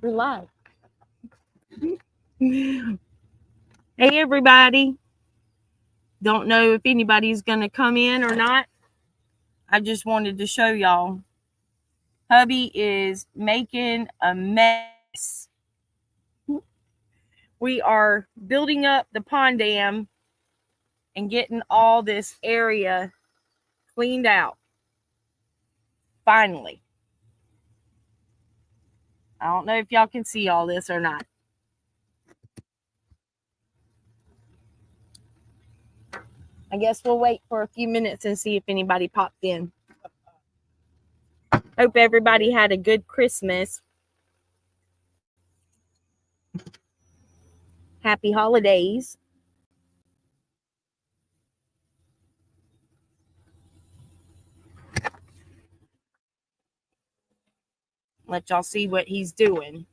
We're live. Hey, everybody. Don't know if anybody's going to come in or not. I just wanted to show y'all. Hubby is making a mess. We are building up the pond dam and getting all this area cleaned out. Finally. I don't know if y'all can see all this or not. I guess we'll wait for a few minutes and see if anybody popped in. Hope everybody had a good Christmas. Happy holidays. Let y'all see what he's doing.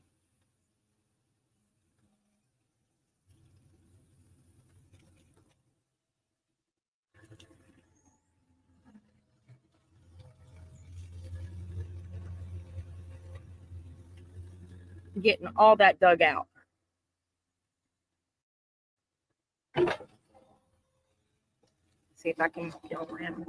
Getting all that dug out. See if I can film him.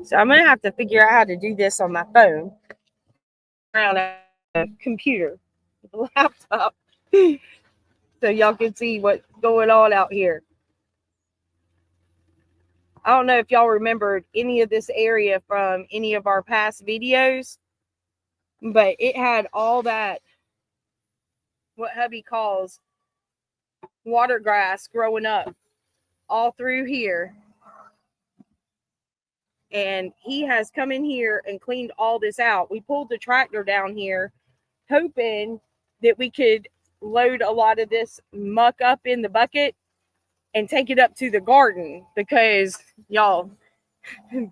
So I'm going to have to figure out how to do this on my phone. Around a computer, a laptop. So y'all can see what's going on out here. I don't know if y'all remembered any of this area from any of our past videos, but it had all that, what hubby calls water grass growing up all through here. And he has come in here and cleaned all this out. We pulled the tractor down here hoping that we could load a lot of this muck up in the bucket and take it up to the garden, because y'all,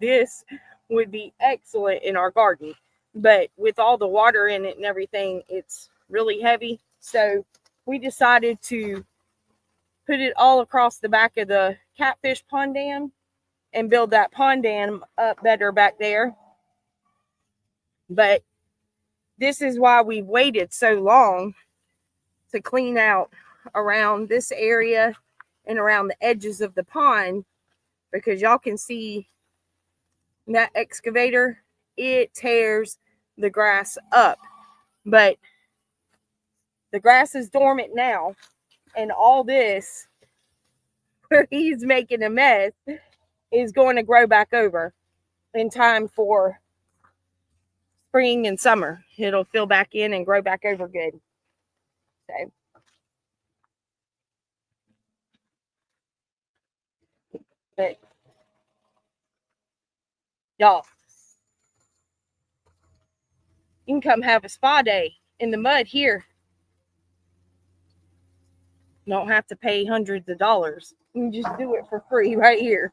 this would be excellent in our garden. But with all the water in it and everything, it's really heavy. So we decided to put it all across the back of the catfish pond dam and build that pond dam up better back there. But this is why we've waited so long to clean out around this area and around the edges of the pond, because y'all can see that excavator, it tears the grass up. But the grass is dormant now, and all this where he's making a mess is going to grow back over in time for spring and summer. It'll fill back in and grow back over good. So but y'all, you can come have a spa day in the mud here. You don't have to pay hundreds of dollars. You can just do it for free right here.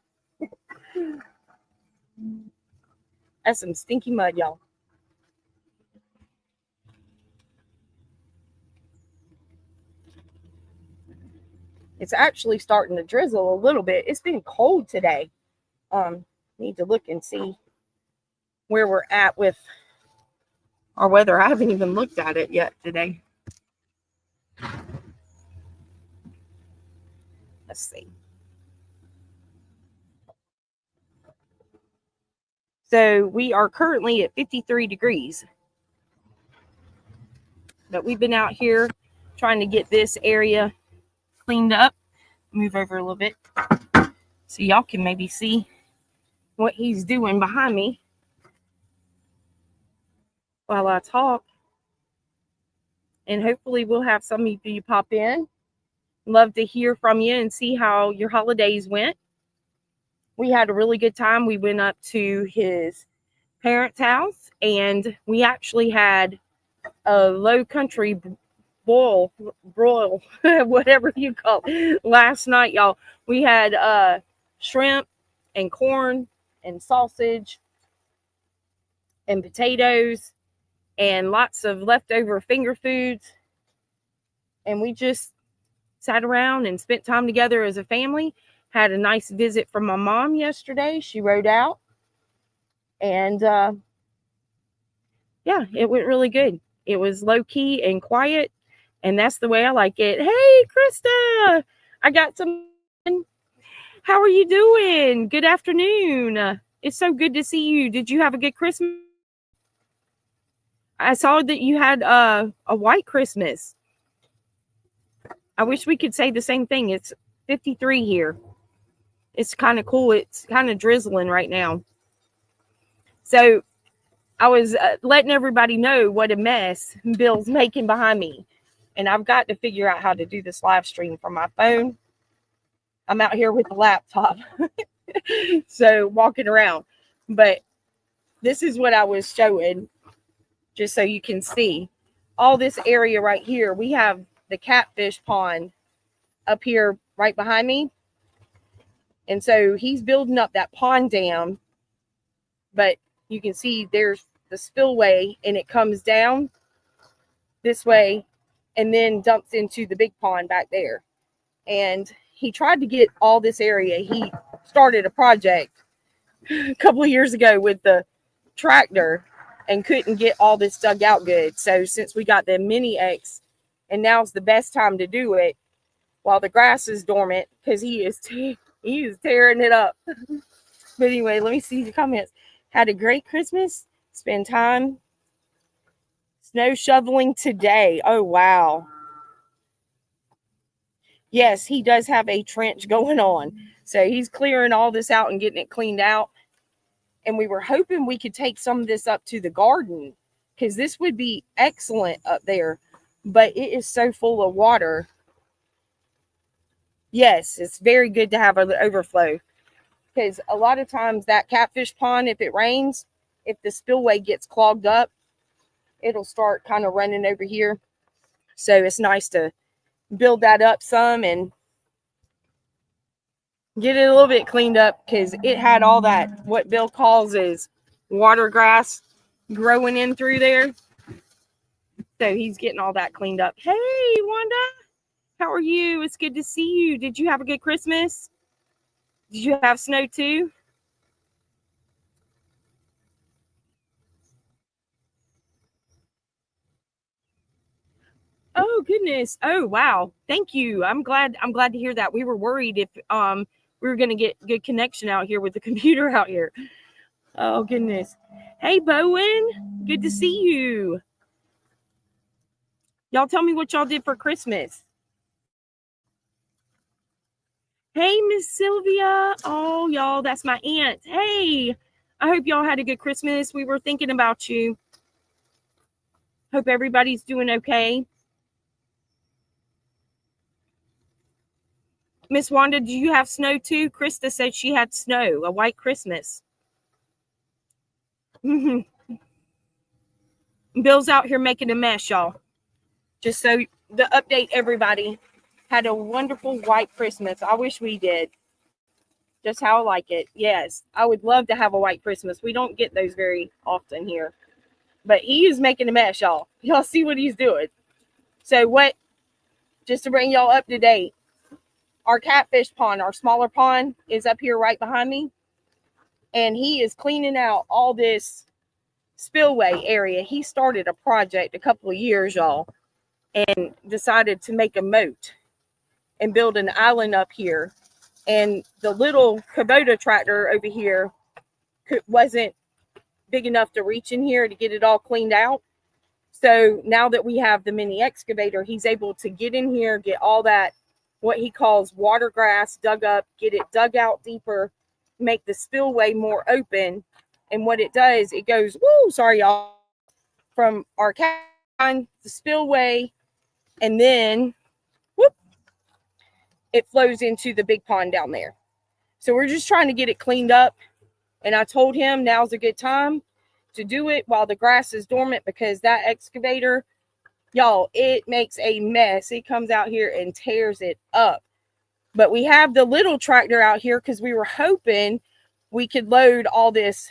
That's some stinky mud, y'all. It's actually starting to drizzle a little bit. It's been cold today. Need to look and see where we're at with our weather. I haven't even looked at it yet today. Let's see. So we are currently at 53 degrees. But we've been out here trying to get this area cleaned up. Move over a little bit so y'all can maybe see what he's doing behind me while I talk. And hopefully we'll have some of you pop in. Love to hear from you and see how your holidays went. We had a really good time. We went up to his parents' house, and we actually had a low country broil, whatever you call it, last night, y'all. We had shrimp and corn and sausage and potatoes and lots of leftover finger foods. and we just sat around and spent time together as a family. Had a nice visit from my mom yesterday. She rode out, and yeah, it went really good. It was low key and quiet, and that's the way I like it. Hey, Krista, I got some. How are you doing? Good afternoon. It's so good to see you. Did you have a good Christmas? I saw that you had a white Christmas. I wish we could say the same thing. It's 53 here. It's kind of cool. It's kind of drizzling right now. So I was letting everybody know what a mess Bill's making behind me. And I've got to figure out how to do this live stream from my phone. I'm out here with the laptop. So walking around. But this is what I was showing, just so you can see. All this area right here, we have the catfish pond up here right behind me. And so he's building up that pond dam. But you can see there's the spillway, and it comes down this way and then dumps into the big pond back there. And he tried to get all this area. He started a project a couple of years ago with the tractor and couldn't get all this dug out good. So since we got the mini X, and now's the best time to do it while the grass is dormant, because he is tearing it up. But anyway, let me see the comments. Had a great Christmas. Spend time snow shoveling today. Oh, wow. Yes, he does have a trench going on. So he's clearing all this out and getting it cleaned out. And we were hoping we could take some of this up to the garden, because this would be excellent up there. But it is so full of water. Yes, it's very good to have an overflow, because a lot of times that catfish pond, if it rains, if the spillway gets clogged up, it'll start kind of running over here. So it's nice to build that up some and get it a little bit cleaned up, because it had all that, what Bill calls is water grass growing in through there. So he's getting all that cleaned up. Hey, Wanda, how are you? It's good to see you. Did you have a good Christmas? Did you have snow too? Oh goodness. Oh wow. Thank you. I'm glad to hear that. We were worried if we were gonna get good connection out here with the computer out here. Oh goodness. Hey Bowen, good to see you. Y'all tell me what y'all did for Christmas. Hey Miss Sylvia. Oh y'all, that's my aunt. Hey, I hope y'all had a good Christmas. We were thinking about you. Hope everybody's doing okay. Miss Wanda, do you have snow too? Krista said she had snow, a white Christmas. Bill's out here making a mess, y'all. Just so to update everybody, had a wonderful white Christmas. I wish we did. Just how I like it. Yes, I would love to have a white Christmas. We don't get those very often here. But he is making a mess, y'all. Y'all see what he's doing. So what, just to bring y'all up to date, our catfish pond, our smaller pond, is up here right behind me. And he is cleaning out all this spillway area. He started a project a couple of years, y'all, and decided to make a moat and build an island up here. And the little Kubota tractor over here wasn't big enough to reach in here to get it all cleaned out. So now that we have the mini excavator, he's able to get in here, get all that, what he calls water grass, dug up, get it dug out deeper, make the spillway more open. And what it does, it goes, sorry y'all, from our the spillway, and then it flows into the big pond down there. So we're just trying to get it cleaned up. And I told him now's a good time to do it while the grass is dormant, because that excavator, y'all, it makes a mess. It comes out here and tears it up. But we have the little tractor out here because we were hoping we could load all this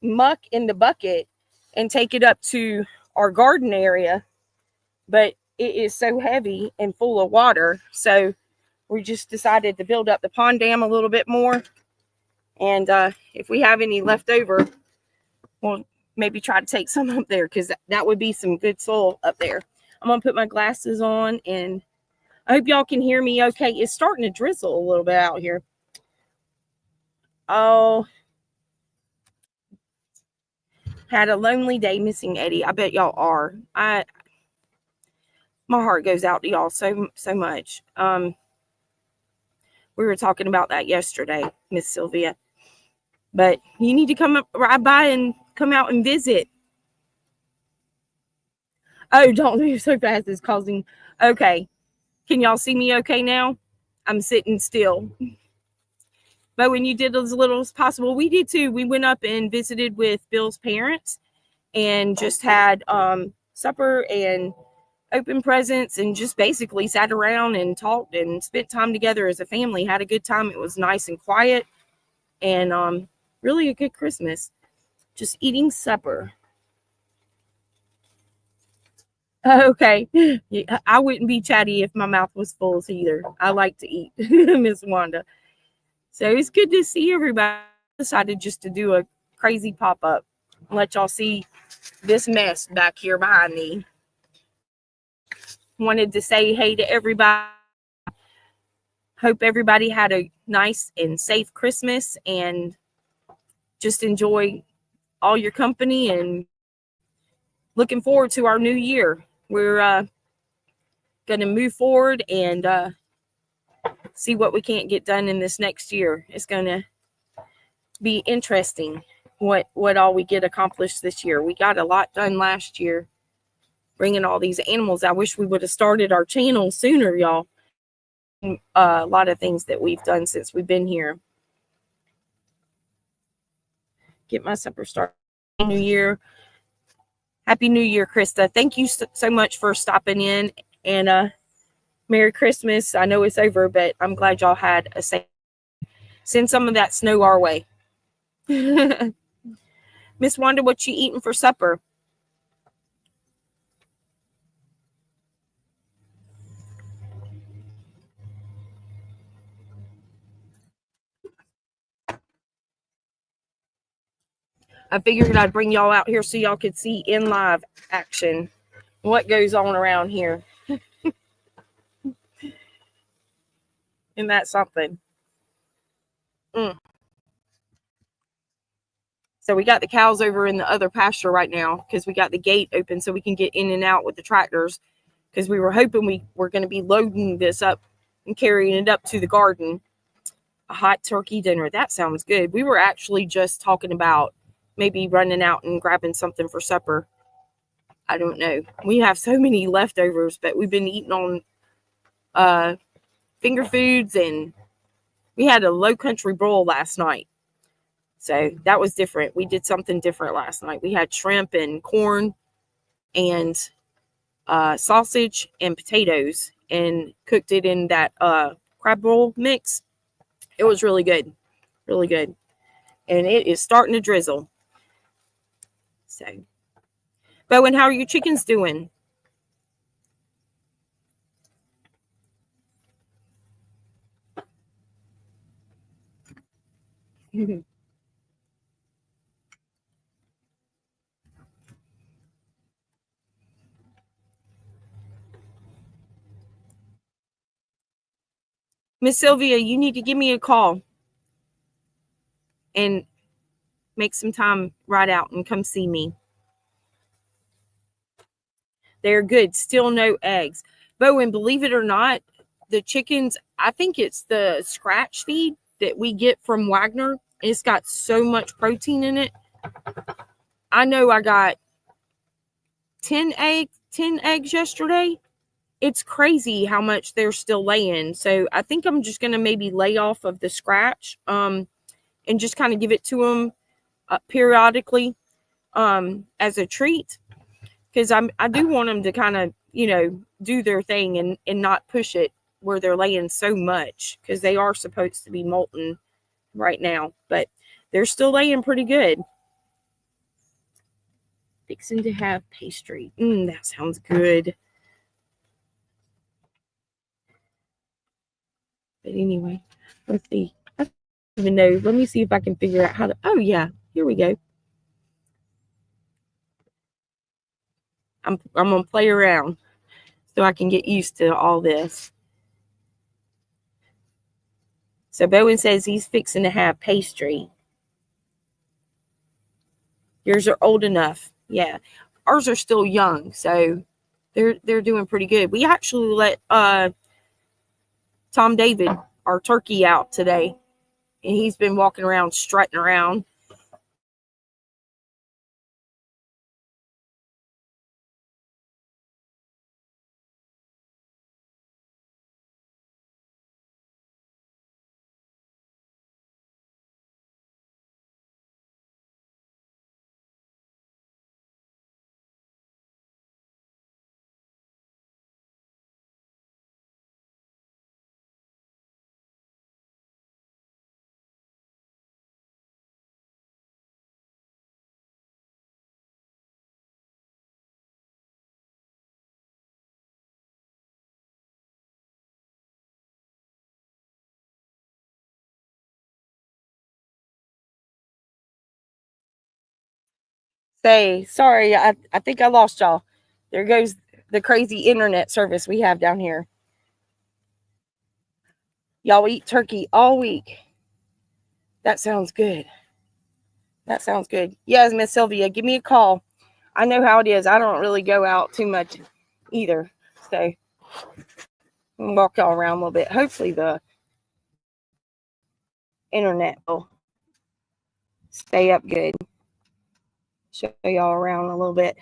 muck in the bucket and take it up to our garden area. But it is so heavy and full of water. So we just decided to build up the pond dam a little bit more. And if we have any left over, we'll maybe try to take some up there, because that would be some good soil up there. I'm going to put my glasses on, and I hope y'all can hear me okay. It's starting to drizzle a little bit out here. Oh, had a lonely day missing Eddie. I bet y'all are. My heart goes out to y'all so much. We were talking about that yesterday, Miss Sylvia. But you need to come up right by and come out and visit. Oh, don't move so fast. It's causing. Okay. Can y'all see me okay now? I'm sitting still. But when you did as little as possible, we did too. We went up and visited with Bill's parents and just had supper and open presents and just basically sat around and talked and spent time together as a family. Had a good time. It was nice and quiet, and really a good Christmas. Just eating supper. Okay. Yeah, I wouldn't be chatty if my mouth was full either. I like to eat, Miss Wanda. So it's good to see everybody. I decided just to do a crazy pop-up. Let y'all see this mess back here behind me. Wanted to say hey to everybody. Hope everybody had a nice and safe Christmas, and just enjoy all your company, and looking forward to our new year. We're going to move forward and see what we can't get done in this next year. It's going to be interesting what all we get accomplished this year. We got a lot done last year, bringing all these animals. I wish we would have started our channel sooner, y'all. A lot of things that we've done since we've been here. Get my supper started. New Year. Happy New Year, Krista. Thank you so much for stopping in, and Merry Christmas. I know it's over, but I'm glad y'all had a safe. Send some of that snow our way. Miss Wanda, what you eating for supper? I figured I'd bring y'all out here so y'all could see in live action what goes on around here. Isn't that something? So we got the cows over in the other pasture right now because we got the gate open so we can get in and out with the tractors, because we were hoping we were going to be loading this up and carrying it up to the garden. A hot turkey dinner. That sounds good. We were actually just talking about maybe running out and grabbing something for supper. I don't know. We have so many leftovers, but we've been eating on finger foods, and we had a low country broil last night. So that was different. We did something different last night. We had shrimp and corn and sausage and potatoes, and cooked it in that crab roll mix. It was really good. Really good. And it is starting to drizzle. So, Bowen, how are your chickens doing? Miss Sylvia, you need to give me a call and make some time right out and come see me. They're good. Still no eggs. Bowen, believe it or not, the chickens, I think it's the scratch feed that we get from Wagner. It's got so much protein in it. I know I got 10 eggs yesterday. It's crazy how much they're still laying. So I think I'm just going to maybe lay off of the scratch and just kind of give it to them periodically as a treat, because I do want them to kind of, do their thing and not push it where they're laying so much, because they are supposed to be molting right now, but they're still laying pretty good. Fixing to have pastry. That sounds good. But anyway, let's see. I don't even know. Let me see if I can figure out how to. Oh, yeah. Here we go. I'm going to play around so I can get used to all this. So Bowen says he's fixing to have pastry. Yours are old enough. Yeah. Ours are still young, so they're doing pretty good. We actually let Tom David, our turkey, out today, and he's been walking around, strutting around. Say, sorry, I think I lost y'all. There goes the crazy internet service we have down here. Y'all eat turkey all week. That sounds good. That sounds good. Yes, Miss Sylvia, give me a call. I know how it is. I don't really go out too much either. So I'll walk y'all around a little bit. Hopefully the internet will stay up good. Show y'all around a little bit.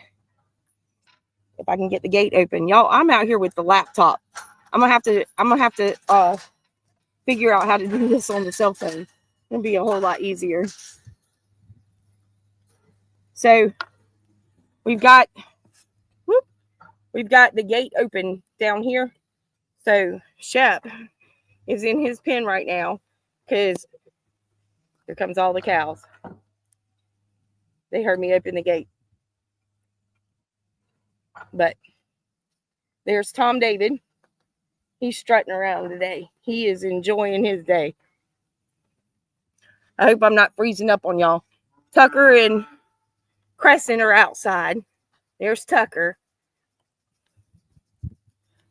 If I can get the gate open. Y'all, I'm out here with the laptop. I'm gonna have to figure out how to do this on the cell phone. It'll be a whole lot easier. So we've got the gate open down here. So Shep is in his pen right now because here comes all the cows. They heard me open the gate. But there's Tom David. He's strutting around today. He is enjoying his day. I hope I'm not freezing up on y'all. Tucker and Crescent are outside. There's Tucker.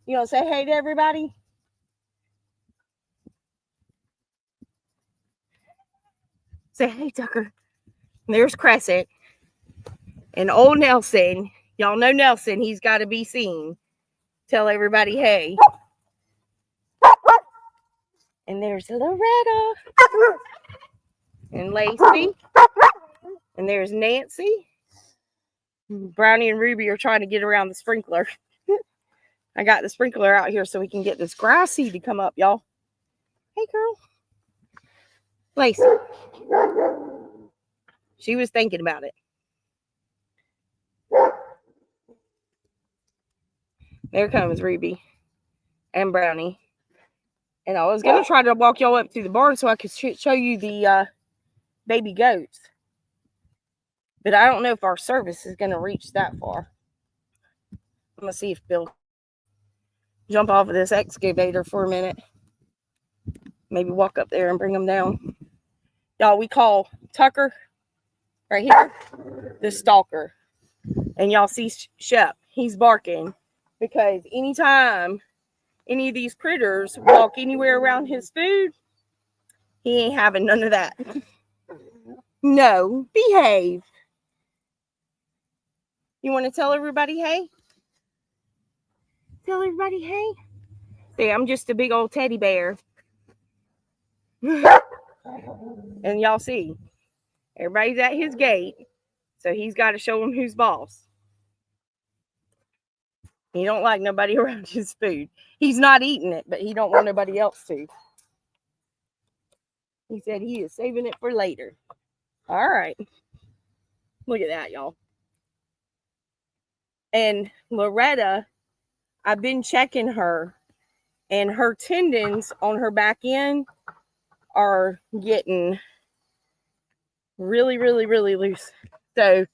You want to say hey to everybody? Say hey, Tucker. There's Crescent. And old Nelson. Y'all know Nelson. He's got to be seen. Tell everybody hey. And there's Loretta. And Lacey. And there's Nancy. Brownie and Ruby are trying to get around the sprinkler. I got the sprinkler out here so we can get this grass seed to come up, y'all. Hey, girl. Lacey. She was thinking about it. There comes Ruby and Brownie. And I was going to try to walk y'all up to the barn so I could show you the baby goats. But I don't know if our service is going to reach that far. I'm going to see if Bill jump off of this excavator for a minute. Maybe walk up there and bring them down. Y'all, we call Tucker right here the stalker. And y'all see Shep. He's barking because anytime any of these critters walk anywhere around his food, he ain't having none of that. No, behave. You want to tell everybody hey? Tell everybody hey. See, I'm just a big old teddy bear. And y'all see, everybody's at his gate, so he's got to show them who's boss. He don't like nobody around his food. He's not eating it, but he don't want nobody else to. He said he is saving it for later. All right. Look at that, y'all. And Loretta, I've been checking her, and her tendons on her back end are getting really, really, really loose. So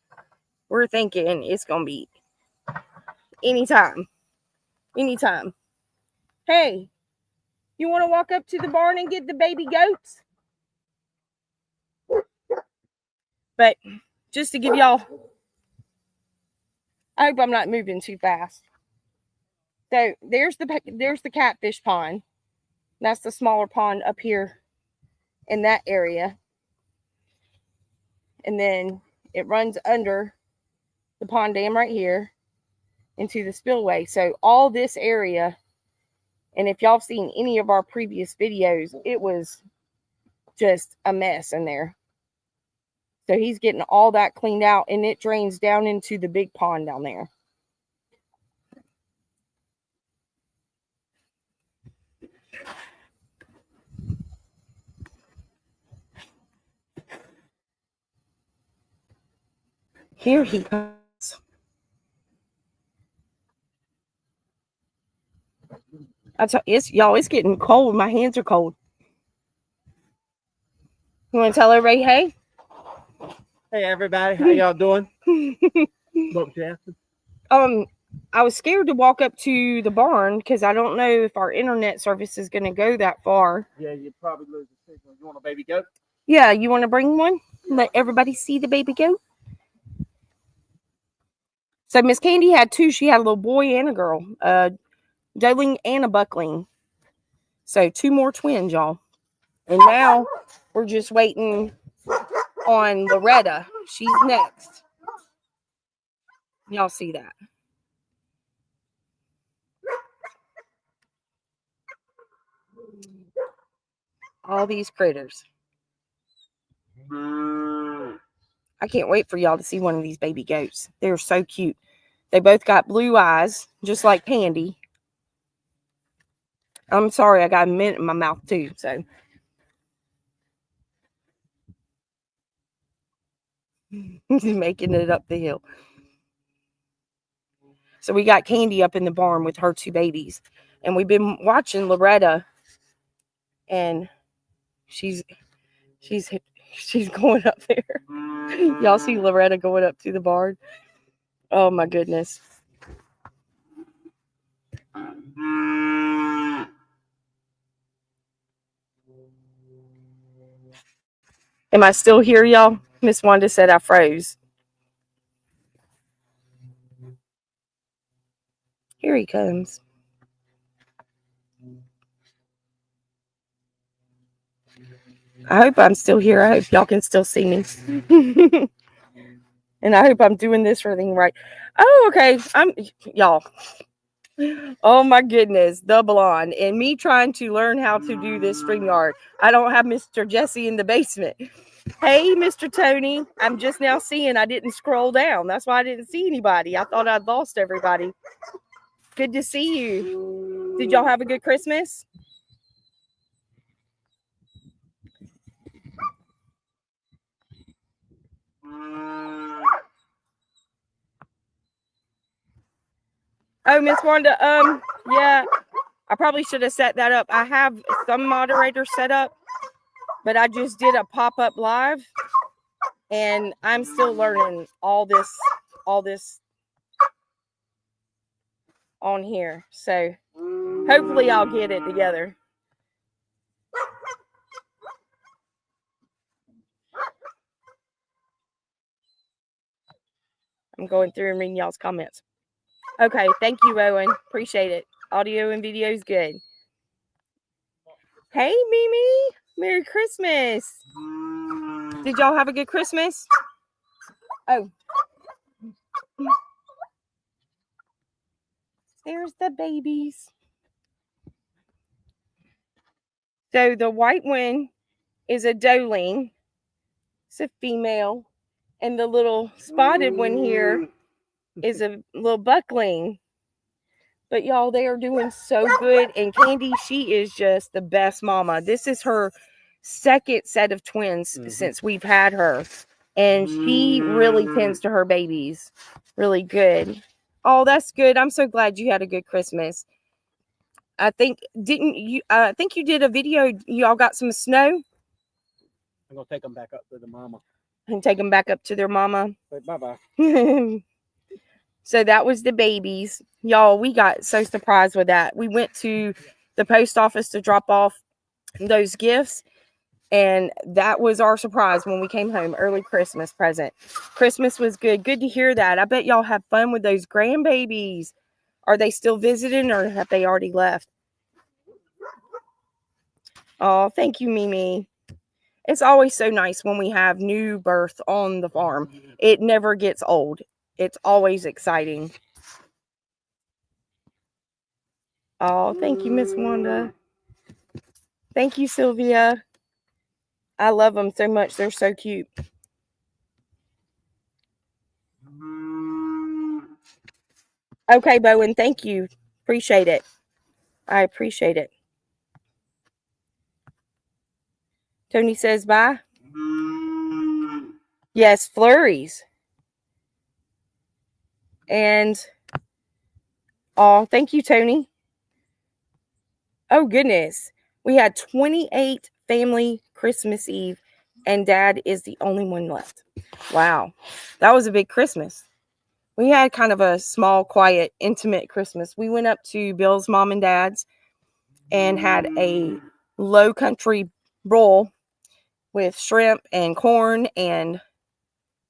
we're thinking it's going to be anytime. Hey, You want to walk up to the barn and get the baby goats? But just to give y'all, I hope I'm not moving too fast. So there's the catfish pond. That's the smaller pond up here in that area. And then it runs under the pond dam right here into the spillway. So all this area, and if y'all have seen any of our previous videos, it was just a mess in there. So he's getting all that cleaned out, and it drains down into the big pond down there. Here he comes. It's getting cold. My hands are cold. You want to tell everybody, hey? Hey, everybody. How y'all doing? I was scared to walk up to the barn because I don't know if our internet service is going to go that far. Yeah, you'd probably lose the signal. You want a baby goat? Yeah, you want to bring one? Let everybody see the baby goat. So Miss Candy had two. She had a little boy and a girl, a doeling and a buckling. So 2 more twins, y'all. And now we're just waiting on Loretta. She's next. Y'all see that? All these critters. I can't wait for y'all to see one of these baby goats. They're so cute. They both got blue eyes, just like Pandy. I'm sorry, I got a mint in my mouth too, so. Making it up the hill. So we got Candy up in the barn with her 2 babies. And we've been watching Loretta. And she's going up there. Y'all see Loretta going up to the barn? Oh my goodness. Am I still here, y'all? Miss Wanda said I froze. Here he comes. I hope I'm still here. I hope y'all can still see me. And I hope I'm doing this thing right. Oh, okay. Y'all. Oh my goodness, the blonde and me trying to learn how to do this StreamYard. I don't have Mr. Jesse in the basement. Hey, Mr. Tony, I'm just now seeing I didn't scroll down. That's why I didn't see anybody. I thought I'd lost everybody. Good to see you. Did y'all have a good Christmas? Oh, Miss Wanda, yeah, I probably should have set that up. I have some moderators set up, but I just did a pop-up live, and I'm still learning all this on here. So hopefully I'll get it together. I'm going through and reading y'all's comments. Okay, thank you, Owen. Appreciate it. Audio and video is good. Hey, Mimi. Merry Christmas. Did y'all have a good Christmas? Oh. There's the babies. So the white one is a doeling. It's a female. And the little spotted one here is a little buckling. But y'all, they are doing so good. And Candy, she is just the best mama. This is her second set of twins since we've had her. And she really tends to her babies really good. Oh, that's good. I'm so glad you had a good Christmas. I think, didn't you? I think you did a video. Y'all got some snow? I'm going to take them back up to the mama. And take them back up to their mama. Say bye-bye. So that was the babies. Y'all, we got so surprised with that. We went to the post office to drop off those gifts. And that was our surprise when we came home. Early Christmas present. Christmas was good. Good to hear that. I bet y'all have fun with those grandbabies. Are they still visiting or have they already left? Oh, thank you, Mimi. It's always so nice when we have new birth on the farm. It never gets old. It's always exciting. Oh, thank you, Miss Wanda. Thank you, Sylvia. I love them so much. They're so cute. Okay, Bowen, thank you. Appreciate it. I appreciate it. Tony says bye. Yes, flurries. And, oh, thank you, Tony. Oh, goodness. We had 28 family Christmas Eve, and Dad is the only one left. Wow. That was a big Christmas. We had kind of a small, quiet, intimate Christmas. We went up to Bill's mom and dad's and had a low country bowl with shrimp and corn and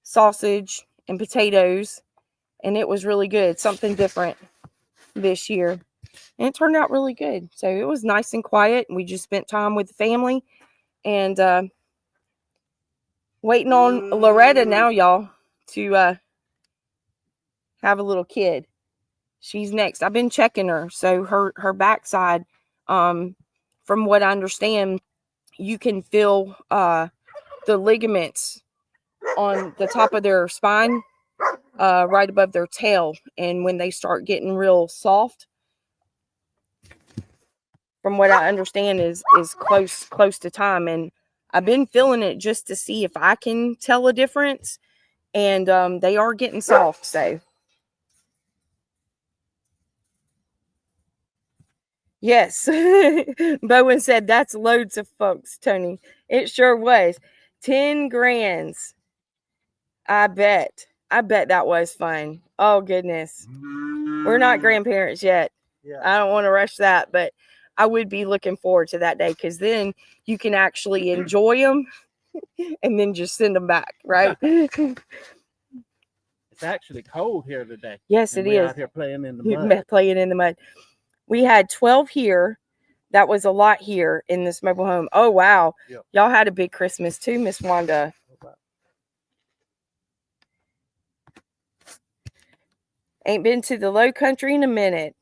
sausage and potatoes. And it was really good. Something different this year. And it turned out really good. So it was nice and quiet. We just spent time with the family. And waiting on Loretta now, y'all, to have a little kid. She's next. I've been checking her. So her backside, from what I understand, you can feel the ligaments on the top of their spine, right above their tail. And when they start getting real soft, from what I understand, is close to time. And I've been feeling it just to see if I can tell a difference. And they are getting soft. So yes. Bowen said that's loads of folks, Tony. It sure was. 10 grands. I bet that was fun. Oh, goodness. We're not grandparents yet. Yeah. I don't want to rush that, but I would be looking forward to that day, because then you can actually enjoy them and then just send them back, right? It's actually cold here today. Yes, and it we're is. out here playing in the mud. Playing in the mud. We had 12 here. That was a lot here in this mobile home. Oh, wow. Yep. Y'all had a big Christmas too, Miss Wanda. Ain't been to the low country in a minute.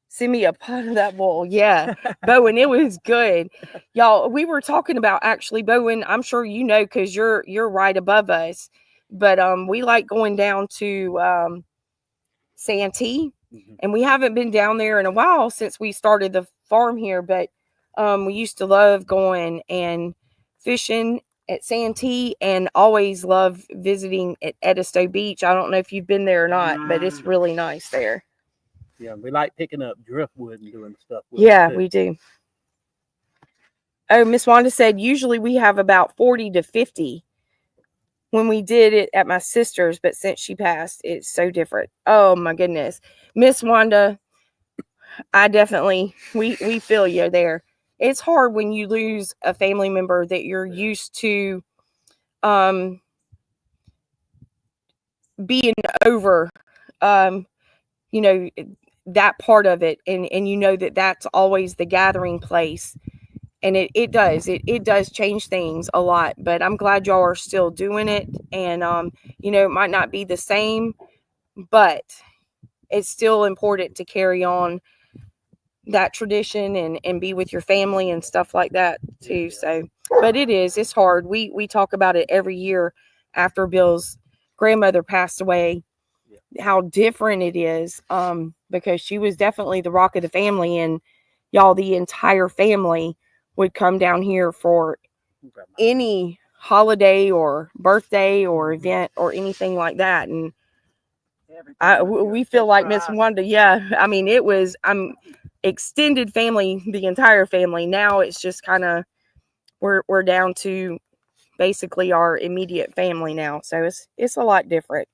Send me a pot of that bowl. Yeah. Bowen, it was good. Y'all, we were talking about, actually, Bowen, I'm sure you know, because you're right above us. But we like going down to Santee. Mm-hmm. And we haven't been down there in a while since we started the farm here. But we used to love going and fishing at Santee, and always love visiting at Edisto Beach. I don't know if you've been there or not, but it's really nice there. Yeah, we like picking up driftwood and doing stuff with it too. We do. Oh, Miss Wanda said usually we have about 40 to 50 when we did it at my sister's, but since she passed, it's so different. Oh my goodness. Miss Wanda, I definitely, we feel you there. It's hard when you lose a family member that you're used to being over, you know, that part of it. And you know that that's always the gathering place. And it does change things a lot. But I'm glad y'all are still doing it. And, you know, it might not be the same, but it's still important to carry on that tradition and be with your family and stuff like that too. So, but it's hard. We talk about it every year after Bill's grandmother passed away, how different it is, because she was definitely the rock of the family, and y'all, the entire family would come down here for any holiday or birthday or event or anything like that. And we feel like Miss Wanda, yeah, I mean, it was, extended family, the entire family. Now it's just kind of, we're down to basically our immediate family now. So it's a lot different.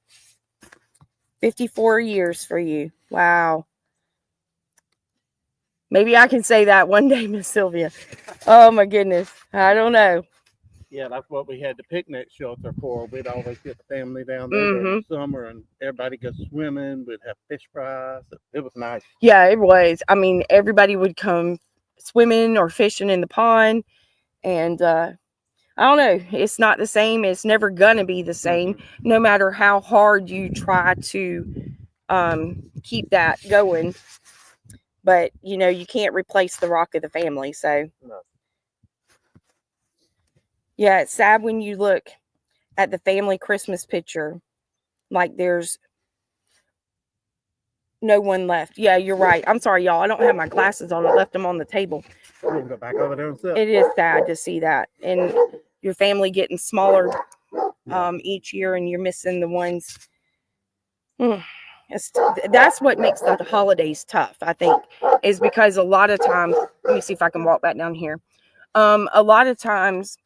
54 years for you. Wow. Maybe I can say that one day, Miss Sylvia. Oh my goodness. I don't know. Yeah, that's what we had the picnic shelter for. We'd always get the family down there during the summer, and everybody go swimming. We'd have fish fries. It was nice. Yeah, it was. I mean, everybody would come swimming or fishing in the pond, and I don't know. It's not the same. It's never gonna be the same, no matter how hard you try to keep that going. But you know, you can't replace the rock of the family. So No. yeah, it's sad when you look at the family Christmas picture, like there's no one left. Yeah, you're right. I'm sorry, y'all. I don't have my glasses on. I left them on the table. We'll go back over there and sit. It is sad to see that, and your family getting smaller each year, and you're missing the ones. That's what makes the holidays tough, I think, is because a lot of times. Let me see if I can walk back down here. A lot of times,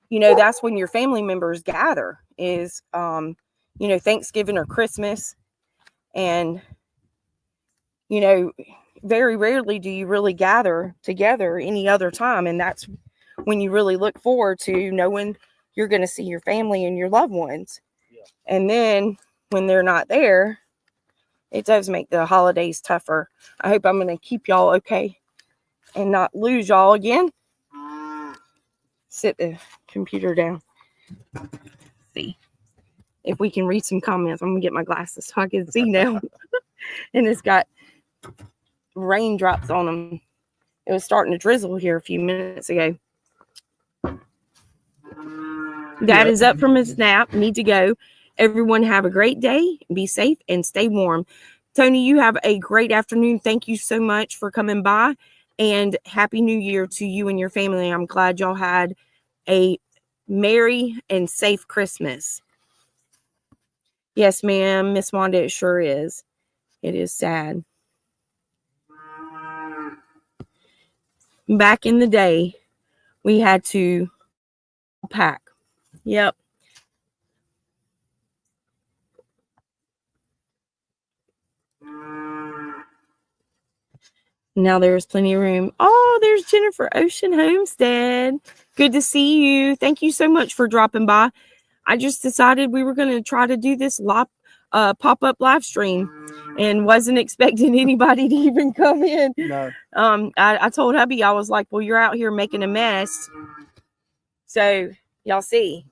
you know, that's when your family members gather is, you know, Thanksgiving or Christmas. And, you know, very rarely do you really gather together any other time. And that's when you really look forward to knowing you're going to see your family and your loved ones. Yeah. And then when they're not there, it does make the holidays tougher. I hope I'm going to keep y'all okay and not lose y'all again. Sit the computer down. See if we can read some comments. I'm gonna get my glasses so I can see now. And it's got raindrops on them. It was starting to drizzle here a few minutes ago. Dad is up from his nap. Need to go. Everyone have a great day. Be safe and stay warm. Tony, you have a great afternoon. Thank you so much for coming by. And Happy New Year to you and your family. I'm glad y'all had a merry and safe Christmas. Yes, ma'am. Miss Wanda, it sure is. It is sad. Back in the day, we had to pack. Yep. Now there's plenty of room. Oh, there's Jennifer Ocean Homestead. Good to see you. Thank you so much for dropping by. I just decided we were going to try to do this pop-up live stream and wasn't expecting anybody to even come in. No. I told hubby, I was like, well, you're out here making a mess. So y'all see,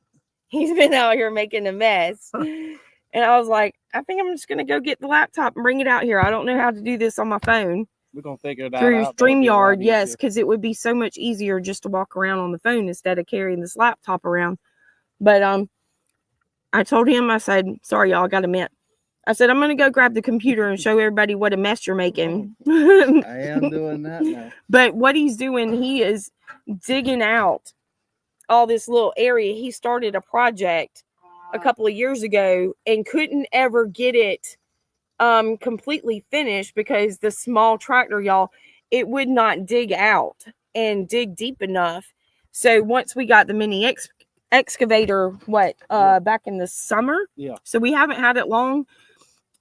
he's been out here making a mess. And I was like, I think I'm just going to go get the laptop and bring it out here. I don't know how to do this on my phone. We're going to figure it out. Through StreamYard, yes, because it would be so much easier just to walk around on the phone instead of carrying this laptop around. But I told him, I said, sorry, y'all, I got a minute. I said, I'm going to go grab the computer and show everybody what a mess you're making. I am doing that now. But what he's doing, he is digging out all this little area. He started a project a couple of years ago and couldn't ever get it completely finished because the small tractor, y'all, it would not dig out and dig deep enough. So once we got the mini excavator, back in the summer. Yeah. So we haven't had it long.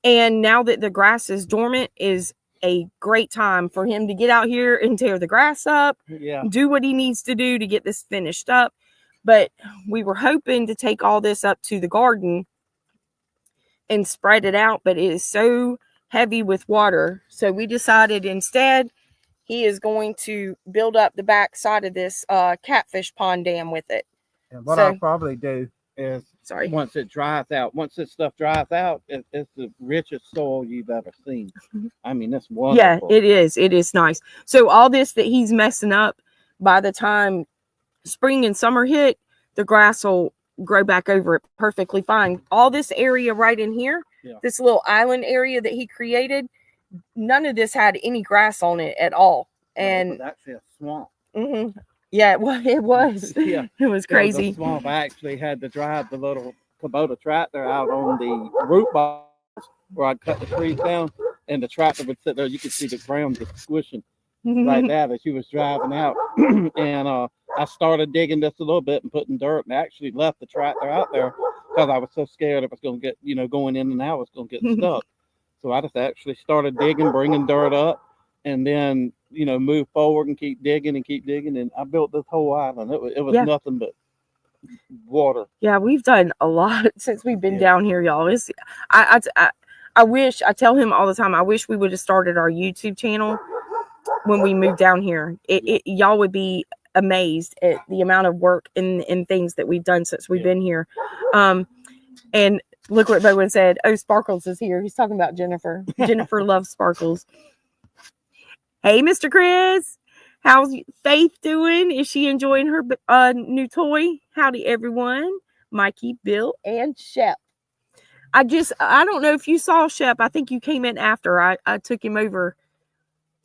And now that the grass is dormant, is a great time for him to get out here and tear the grass up. Yeah. Do what he needs to do to get this finished up. But we were hoping to take all this up to the garden and spread it out, but it is so heavy with water. So we decided instead he is going to build up the back side of this catfish pond dam with it. And what I'll probably do is, once it dries out, once this stuff dries out, it's the richest soil you've ever seen. I mean, it's wonderful. Yeah, it is. It is nice. So all this that he's messing up, by the time spring and summer hit, the grass will grow back over it perfectly fine. All this area right in here, this little island area that he created, none of this had any grass on it at all. And it's actually a swamp. Mm-hmm. Yeah, it was. Yeah, it was crazy. The swamp. I actually had to drive the little Kubota tractor out on the root balls where I'd cut the trees down, and the tractor would sit there. You could see the ground just squishing like that as she was driving out. And I started digging just a little bit and putting dirt, and I actually left the tractor out there because I was so scared it was going to get, going in and out, it was going to get stuck. So I just actually started digging, bringing dirt up, and then move forward and keep digging and keep digging. And I built this whole island. It was Yeah. nothing but water. Yeah, we've done a lot since we've been Yeah. down here, y'all. I wish, I tell him all the time, I wish we would have started our YouTube channel when we moved down here. Y'all would be amazed at the amount of work and things that we've done since we've been here. And look what Bowen said. Oh, Sparkles is here. He's talking about Jennifer. Jennifer loves Sparkles. Hey, Mr. Chris. How's Faith doing? Is she enjoying her new toy? Howdy, everyone. Mikey, Bill, and Shep. I don't know if you saw Shep. I think you came in after I took him over.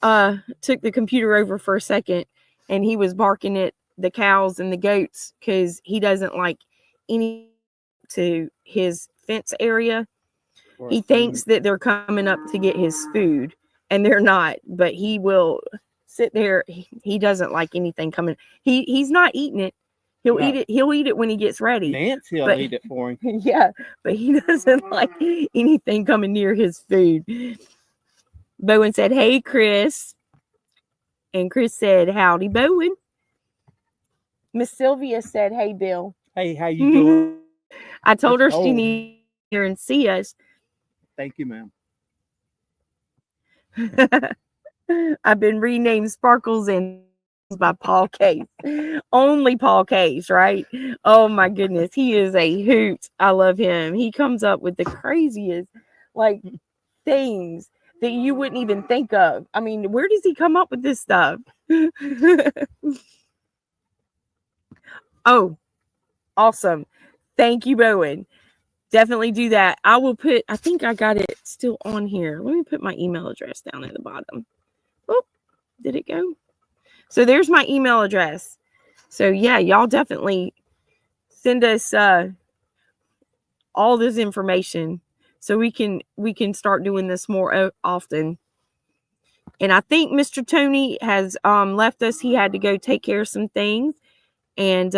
Took the computer over for a second, and he was barking at the cows and the goats because he doesn't like any to his fence area. He thinks that they're coming up to get his food, and they're not, but he will sit there. He doesn't like anything coming. He's not eating it. He'll eat it. He'll eat it when he gets ready. Nancy will eat it for him. Yeah, but he doesn't like anything coming near his food. Bowen said, "Hey, Chris." And Chris said, "Howdy, Bowen." Miss Sylvia said, "Hey, Bill." Hey, how you doing? I told her she needed to hear and see us. Thank you, ma'am. I've been renamed Sparkles and by Paul Case. Only Paul Case, right? Oh my goodness. He is a hoot. I love him. He comes up with the craziest things that you wouldn't even think of. I mean, where does he come up with this stuff? Oh, awesome. Thank you, Bowen. Definitely do that. I think I got it still on here. Let me put my email address down at the bottom. Oh, did it go? So there's my email address. So yeah, y'all definitely send us all this information so we can start doing this more often. And I think Mr. Tony has left us. He had to go take care of some things, and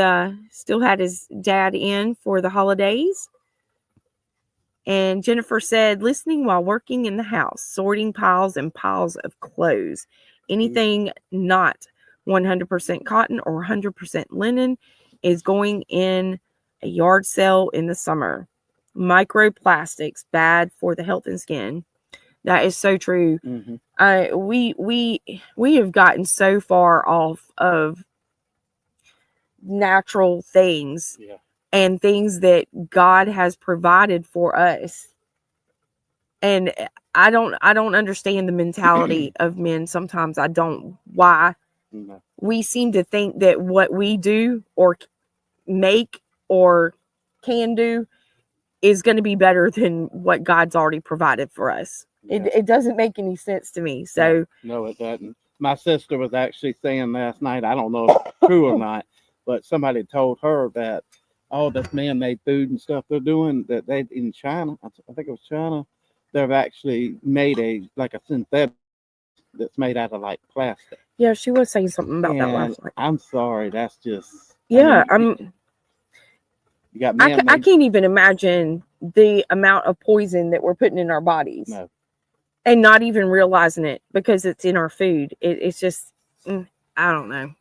still had his dad in for the holidays. And Jennifer said, listening while working in the house, sorting piles and piles of clothes. Anything not 100% cotton or 100% linen is going in a yard sale in the summer. Microplastics, bad for the health and skin. That is so true. Mm-hmm. We have gotten so far off of natural things. Yeah. And things that God has provided for us. And I don't understand the mentality of men. Sometimes I don't. Why? Mm-hmm. We seem to think that what we do or make or can do is going to be better than what God's already provided for us. Yeah. It doesn't make any sense to me. So no, it doesn't. My sister was actually saying last night, I don't know if it's true or not, but somebody told her that all this man-made food and stuff they're doing, that they in China, I think it was China, they've actually made a synthetic that's made out of plastic. Yeah, she was saying something about that last night. I'm sorry, that's just you got I can't even imagine the amount of poison that we're putting in our bodies. No. And not even realizing it because it's in our food. It's just, I don't know.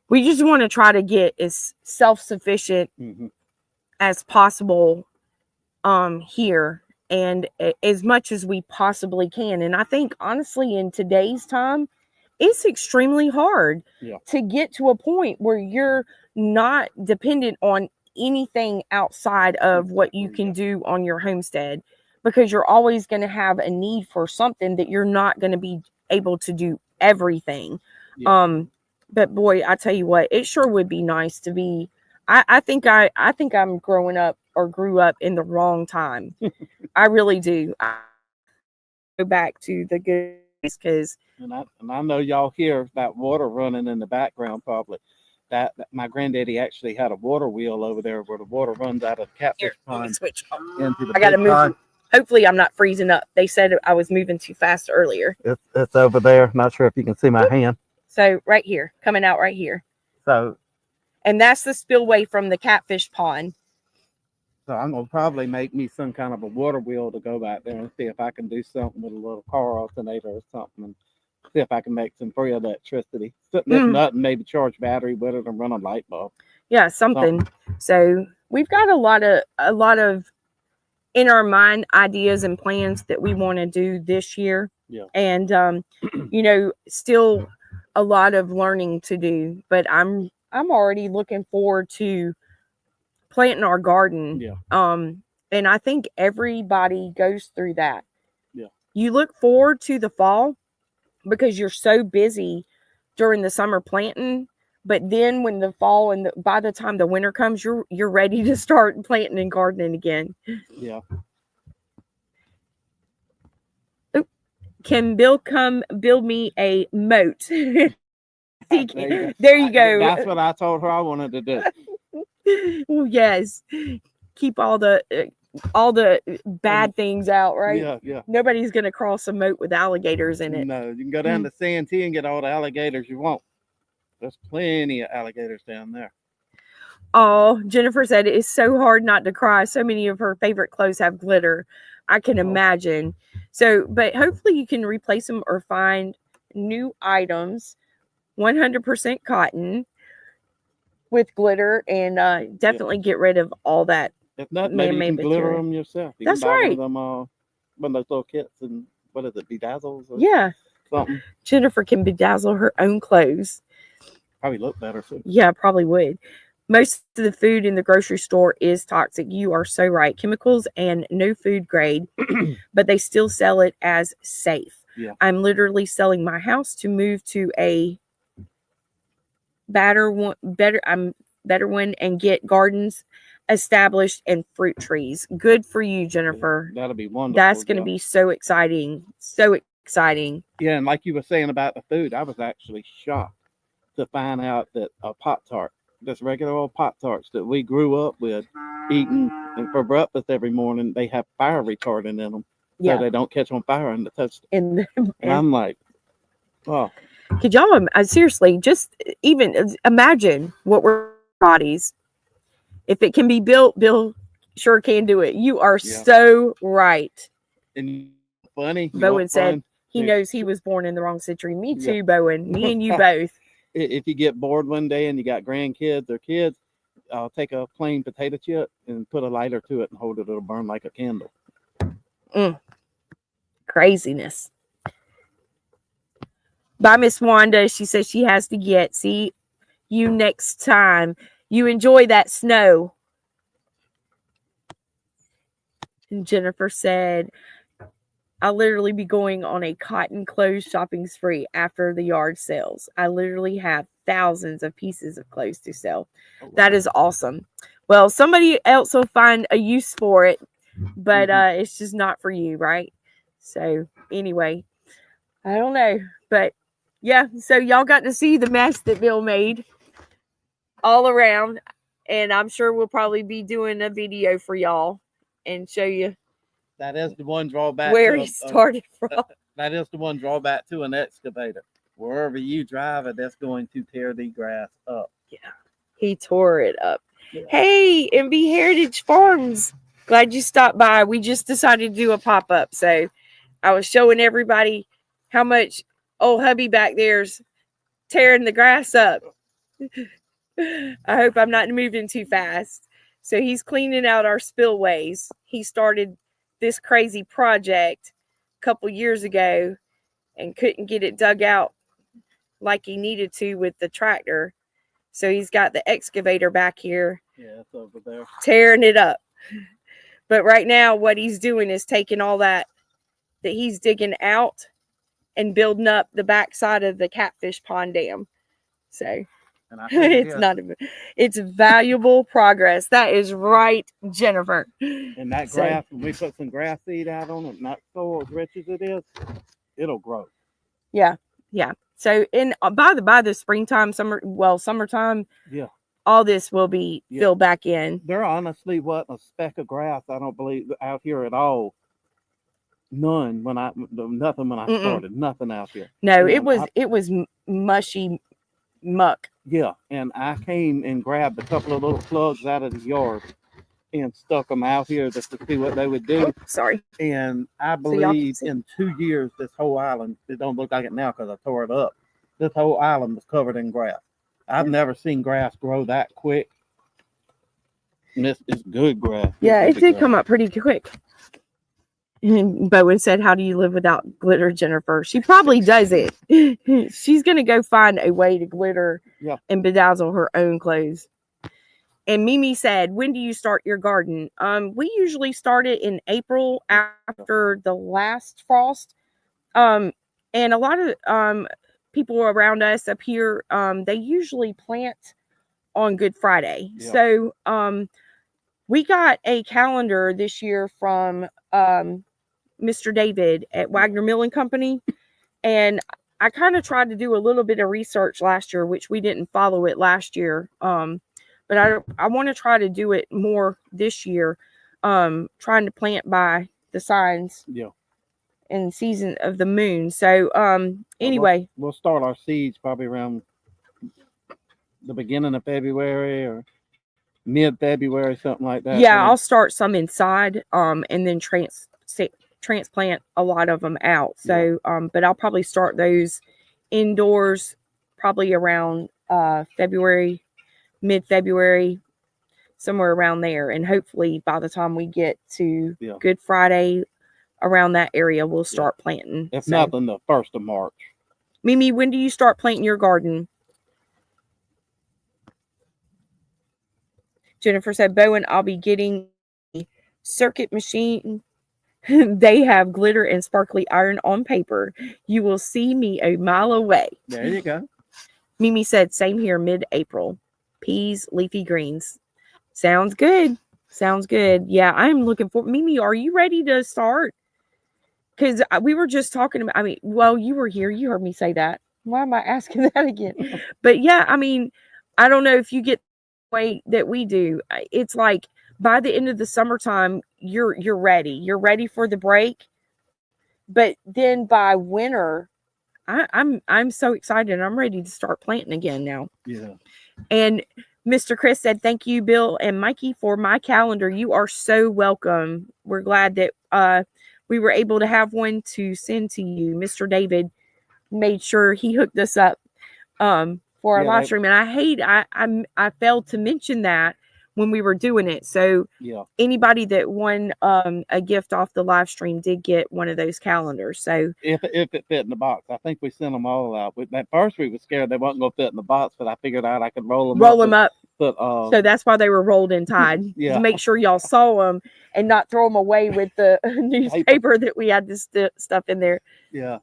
We just want to try to get as self-sufficient as possible here, and as much as we possibly can. And I think, honestly, in today's time, it's extremely hard to get to a point where you're not dependent on anything outside of what you can do on your homestead, because you're always going to have a need for something that you're not going to be able to do everything. Yeah. But boy, I tell you what, it sure would be nice to be. I think I'm growing up or grew up in the wrong time. I really do. I go back to the good days because. And I know y'all hear that water running in the background probably. That my granddaddy actually had a water wheel over there where the water runs out of the catfish pond into the I gotta move. Hopefully I'm not freezing up. They said I was moving too fast earlier. It's over there. Not sure if you can see my hand. So right here, coming out right here. And that's the spillway from the catfish pond. So I'm going to probably make me some kind of a water wheel to go back there and see if I can do something with a little car alternator or something and see if I can make some free electricity. So, if not, maybe charge battery with it and run a light bulb. Yeah, something. So we've got a lot of in our mind ideas and plans that we want to do this year. Yeah. And still a lot of learning to do, but I'm already looking forward to planting our garden. Yeah. And I think everybody goes through that. Yeah. You look forward to the fall because you're so busy during the summer planting, but then when the fall and by the time the winter comes, you're ready to start planting and gardening again. Yeah. Can Bill come build me a moat? There you go. That's what I told her I wanted to do. Well, yes. Keep all the bad things out, right? Yeah, yeah. Nobody's gonna cross a moat with alligators in it. No, you can go down to Santee and get all the alligators you want. There's plenty of alligators down there. Oh, Jennifer said it's so hard not to cry. So many of her favorite clothes have glitter. I can imagine. So, but hopefully you can replace them or find new items, 100% cotton with glitter, and definitely get rid of all that. If not, maybe you can glitter them yourself. You That's can buy right. One of those little kits and what is it, bedazzles? Or yeah. Something. Jennifer can bedazzle her own clothes. Probably look better too. Yeah, probably would. Most of the food in the grocery store is toxic. You are so right. Chemicals and no food grade, but they still sell it as safe. Yeah. I'm literally selling my house to move to a better one and get gardens established and fruit trees. Good for you, Jennifer. Yeah, that'll be wonderful. That's going to be so exciting. So exciting. Yeah, and like you were saying about the food, I was actually shocked to find out that a Pop-Tart, just regular old Pop-Tarts that we grew up with eating and for breakfast every morning, they have fire retardant in them. So they don't catch on fire in the toaster. And I'm like, oh. Could y'all seriously just even imagine what we're bodies. If it can be built, Bill sure can do it. You are so right. And funny. Bowen said he knows he was born in the wrong century. Me too, Bowen. Me and you both. If you get bored one day and you got grandkids or kids, take a plain potato chip and put a lighter to it and hold it. It'll burn like a candle. Craziness. Bye, Miss Wanda. She says she has to get. See you next time. You enjoy that snow. And Jennifer said, I'll literally be going on a cotton clothes shopping spree after the yard sales. I literally have thousands of pieces of clothes to sell. Oh, wow. That is awesome. Well, somebody else will find a use for it, but it's just not for you, right? So anyway, I don't know, but yeah, so y'all got to see the mess that Bill made all around, and I'm sure we'll probably be doing a video for y'all and show you. That is the one drawback. Where he started from. That is the one drawback to an excavator. Wherever you drive it, that's going to tear the grass up. Yeah, he tore it up. Yeah. Hey, MB Heritage Farms. Glad you stopped by. We just decided to do a pop-up, so I was showing everybody how much old hubby back there's tearing the grass up. I hope I'm not moving too fast. So he's cleaning out our spillways. He started this crazy project a couple years ago and couldn't get it dug out like he needed to with the tractor. So he's got the excavator back here. Yeah, it's over there. Tearing it up. But right now what he's doing is taking all that he's digging out and building up the backside of the catfish pond dam. So it's valuable progress. That is right, Jennifer. And that grass, when we put some grass seed out on it, not so as rich as it is, it'll grow. Yeah. So by the springtime, summertime, all this will be filled back in. There honestly wasn't a speck of grass, I don't believe, out here at all. Nothing when I started. Nothing out here. No, it was mushy muck. Yeah, and I came and grabbed a couple of little plugs out of the yard and stuck them out here just to see what they would do. Sorry. And I So y'all can believe see. in 2 years, this whole island, it don't look like it now because I tore it up. This whole island was covered in grass. I've never seen grass grow that quick. And it's good grass. Yeah, it Good did grass. come up pretty quick. And Bowen said, "How do you live without glitter, Jennifer?" She probably does it. She's going to go find a way to glitter and bedazzle her own clothes. And Mimi said, "When do you start your garden?" We usually start it in April after the last frost. And a lot of people around us up here, they usually plant on Good Friday. Yeah. So we got a calendar this year from Mr. David at Wagner Milling Company. And I kind of tried to do a little bit of research last year, which we didn't follow it last year. But I want to try to do it more this year, trying to plant by the signs and season of the moon. So anyway. We'll start our seeds probably around the beginning of February or mid-February, something like that. Yeah, I'll start some inside and then transplant a lot of them out. So but I'll probably start those indoors probably around February, mid-February, somewhere around there. And hopefully by the time we get to Good Friday, around that area, we'll start planting. If nothing, the 1st of March. Mimi, when do you start planting your garden? Jennifer said, "Bowen, I'll be getting a circuit machine. They have glitter and sparkly iron on paper. You will see me a mile away." There you go. Mimi said, "Same here, mid-April. Peas, leafy greens." Sounds good. Sounds good. Yeah, I'm looking for. Mimi, are you ready to start? Because we were just talking about, well, you were here. You heard me say that. Why am I asking that again? But yeah, I don't know if you get the way that we do. It's like by the end of the summertime, you're ready. You're ready for the break. But then by winter, I'm so excited. I'm ready to start planting again now. Yeah. And Mr. Chris said, "Thank you, Bill and Mikey, for my calendar. You are so welcome. We're glad that we were able to have one to send to you." Mr. David made sure he hooked us up for our live stream. And I failed to mention that when we were doing it. So anybody that won a gift off the live stream did get one of those calendars. So if it fit in the box, I think we sent them all out. At first we were scared they wasn't going to fit in the box, but I figured out I could roll them up. But, so that's why they were rolled and tied. To make sure y'all saw them and not throw them away with the newspaper that we had this stuff in there. Yeah.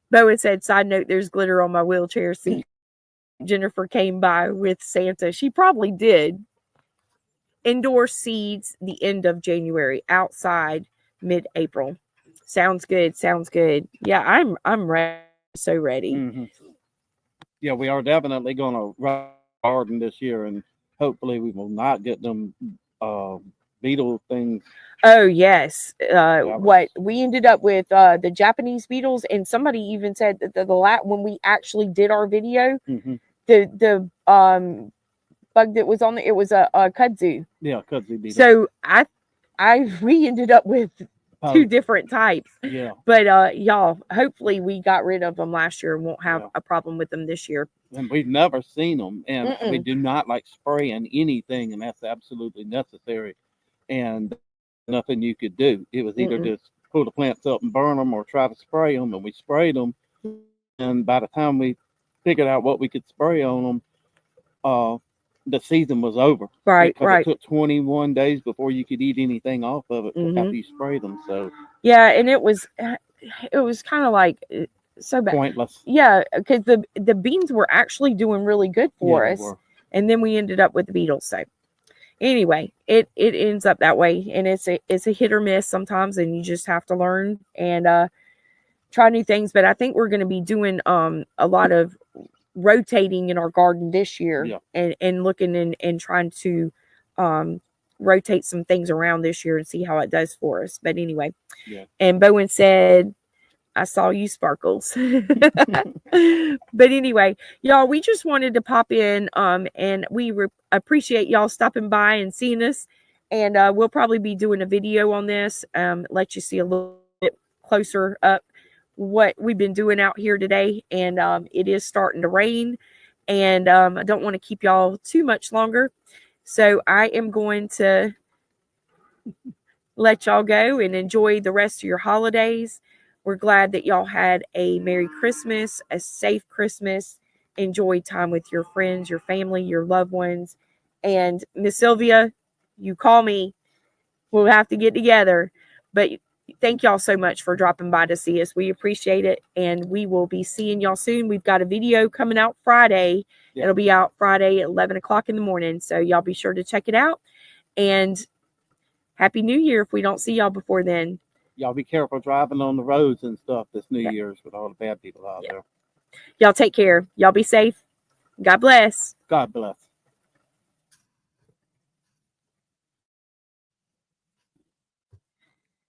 Bowen said, "Side note, there's glitter on my wheelchair seat. Jennifer came by with Santa." She probably did. Indoor seeds the end of January, outside mid-April. Sounds good. Sounds good. Yeah, I'm ready. So ready. Mm-hmm. Yeah, we are definitely going to run garden this year, and hopefully we will not get them beetle things. Oh yes. What we ended up with the Japanese beetles, and somebody even said that when we actually did our video, the bug that was on there, it was a kudzu. Yeah, kudzu beetle. So we ended up with 2 different types. Yeah. But y'all, hopefully we got rid of them last year and won't have a problem with them this year. And we've never seen them, and we do not like spraying anything, and that's absolutely necessary. And nothing you could do. It was either just pull the plants up and burn them, or try to spray them. And we sprayed them, and by the time we figured out what we could spray on them, the season was over. Right. It took 21 days before you could eat anything off of it after you sprayed them. So yeah, and it was kind of like so bad. Pointless. Yeah, because the beans were actually doing really good for us, and then we ended up with the beetles. So anyway, it ends up that way, and it's a hit or miss sometimes, and you just have to learn and try new things. But I think we're going to be doing a lot of rotating in our garden this year, and looking and trying to rotate some things around this year and see how it does for us. But anyway, and Bowen said, I saw you sparkles. But anyway, y'all, we just wanted to pop in and we appreciate y'all stopping by and seeing us. And we'll probably be doing a video on this, let you see a little bit closer up what we've been doing out here today. And it is starting to rain, and I don't want to keep y'all too much longer. So I am going to let y'all go and enjoy the rest of your holidays. We're glad that y'all had a Merry Christmas, a safe Christmas. Enjoy time with your friends, your family, your loved ones. And Miss Sylvia, you call me. We'll have to get together. But thank y'all so much for dropping by to see us. We appreciate it. And we will be seeing y'all soon. We've got a video coming out Friday. Yeah. It'll be out Friday at 11 o'clock in the morning. So y'all be sure to check it out. And Happy New Year if we don't see y'all before then. Y'all be careful driving on the roads and stuff this New Year's with all the bad people out there. Y'all take care. Y'all be safe. God bless. God bless.